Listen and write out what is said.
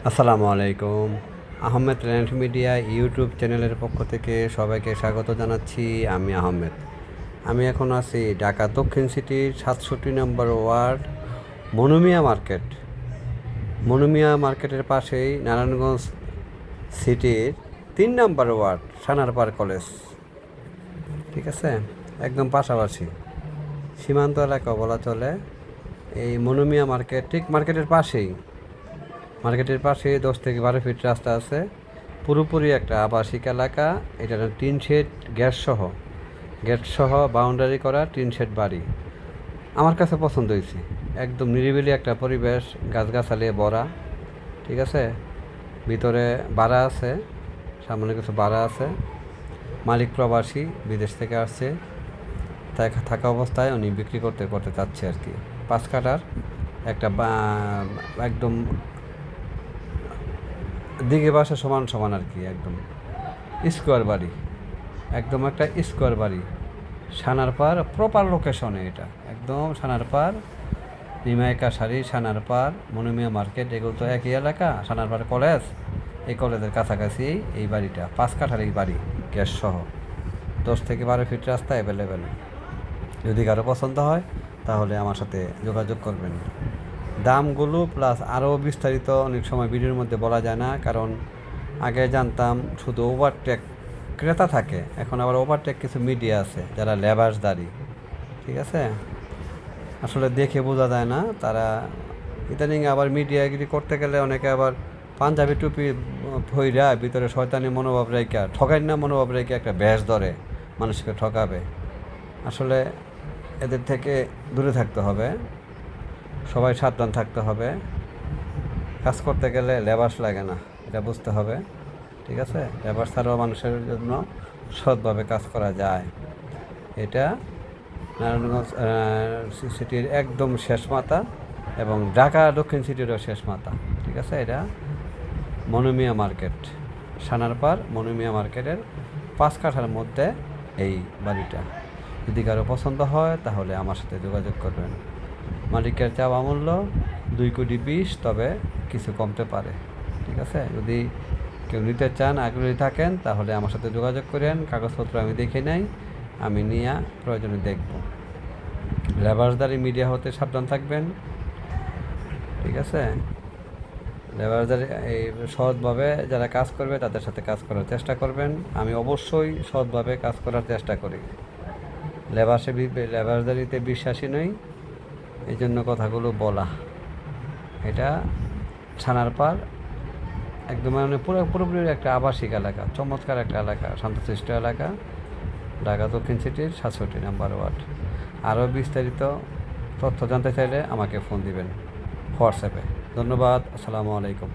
আসসালামু আলাইকুম। Ahmed land media YouTube চ্যানেলের পক্ষ থেকে সবাইকে স্বাগত জানাচ্ছি। আমি আহমেদ। আমি এখন আছি ঢাকা দক্ষিণ সিটির 67 নম্বর ওয়ার্ড মনুমিয়া মার্কেট। মনুমিয়া মার্কেটের পাশেই নারায়ণগঞ্জ সিটির 3 নম্বর ওয়ার্ড সানারপাড় কলেজ। ঠিক আছে, একদম পাশাপাশি সীমান্ত এলাকা বলা চলে। এই মনুমিয়া মার্কেট ঠিক মার্কেটের পাশেই 10 থেকে 12 ফিট রাস্তা আছে। পুরোপুরি একটা আবাসিক এলাকা। এটা টিন শেড গেটসহ বাউন্ডারি করা টিন শেড বাড়ি। আমার কাছে পছন্দ হয়েছে। একদম নিরিবিলি একটা পরিবেশ, গাছগাছালি ভরা। ঠিক আছে, ভিতরে বাড়া আছে, সামনে কিছু বাড়া আছে। মালিক প্রবাসী, বিদেশ থেকে আসছে। তাই থাকা অবস্থায় উনি বিক্রি করতে চাচ্ছে আর কি। 5 কাঠার একটা একদম দিকে বাসা সমান আর কি, একদম স্কোয়ার বাড়ি, একদম একটা স্কোয়ার বাড়ি। সানারপাড় প্রপার লোকেশনে, এটা একদম সানারপাড়, নিমাইকা শাড়ি, সানারপাড়, মনুমিয়া মার্কেট, এগুলো তো একই এলাকা। সানারপাড় কলেজ, এই কলেজের কাছাকাছি এই বাড়িটা। 5 কাঠার এই বাড়ি, গ্যাস সহ। 10 থেকে 12 ফিট রাস্তা অ্যাভেলেবেল। যদি কারো পছন্দ হয় তাহলে আমার সাথে যোগাযোগ করবেন। দামগুলো প্লাস আরও বিস্তারিত অনেক সময় ভিডিওর মধ্যে বলা যায় না, কারণ আগে জানতাম শুধু ওভারটেক ক্রেতা থাকে, এখন আবার ওভারটেক কিছু মিডিয়া আছে যারা লেবাসদারি। ঠিক আছে, আসলে দেখে বোঝা যায় না। তারা ইদানিং আবার মিডিয়াগিরি করতে গেলে অনেকে আবার পাঞ্জাবি টুপি ভইরা ভিতরে শয়তানি মনোভাব রেখা, ঠকাই না মনোভাব রেখে একটা ব্যাস ধরে মানুষকে ঠকাবে। আসলে এদের থেকে দূরে থাকতে হবে, সবাই সাবধান থাকতে হবে। কাজ করতে গেলে লেবাস লাগে না, এটা বুঝতে হবে। ঠিক আছে, লেবাস ছাড়াও মানুষের জন্য সৎভাবে কাজ করা যায়। এটা নারায়ণগঞ্জ সিটির একদম শেষ মাথা এবং ঢাকা দক্ষিণ সিটিরও শেষ মাথা। ঠিক আছে, এটা মনুমিয়া মার্কেট, সানারপাড় মনুমিয়া মার্কেটের 5 কাঠার মধ্যে এই বাড়িটা। যদি কারো পছন্দ হয় তাহলে আমার সাথে যোগাযোগ করবেন। মালিকের চাওয়া মূল্য 2,20,00,000, তবে কিছু কমতে পারে। ঠিক আছে, যদি কেউ নিতে চান, আগ্রহী থাকেন, তাহলে আমার সাথে যোগাযোগ করেন। কাগজপত্র আমি দেখে নেই, আমি নিয়ে প্রয়োজনে দেখব। লেবাসদারি মিডিয়া হতে সাবধান থাকবেন। ঠিক আছে, লেবাসদারি এই সৎভাবে যারা কাজ করবে তাদের সাথে কাজ করার চেষ্টা করবেন। আমি অবশ্যই সৎভাবে কাজ করার চেষ্টা করি। লেবাসদারিতে বিশ্বাসী নই, এই জন্য কথাগুলো বলা। এটা সানারপাড় একদম মানে পুরোপুরি একটা আবাসিক এলাকা, চমৎকার একটা এলাকা, শান্তশিষ্ট এলাকা, ঢাকা দক্ষিণ সিটির 67 নম্বর ওয়ার্ড। আরও বিস্তারিত তথ্য জানতে চাইলে আমাকে ফোন দিবেন হোয়াটসঅ্যাপে। ধন্যবাদ। আসসালামু আলাইকুম।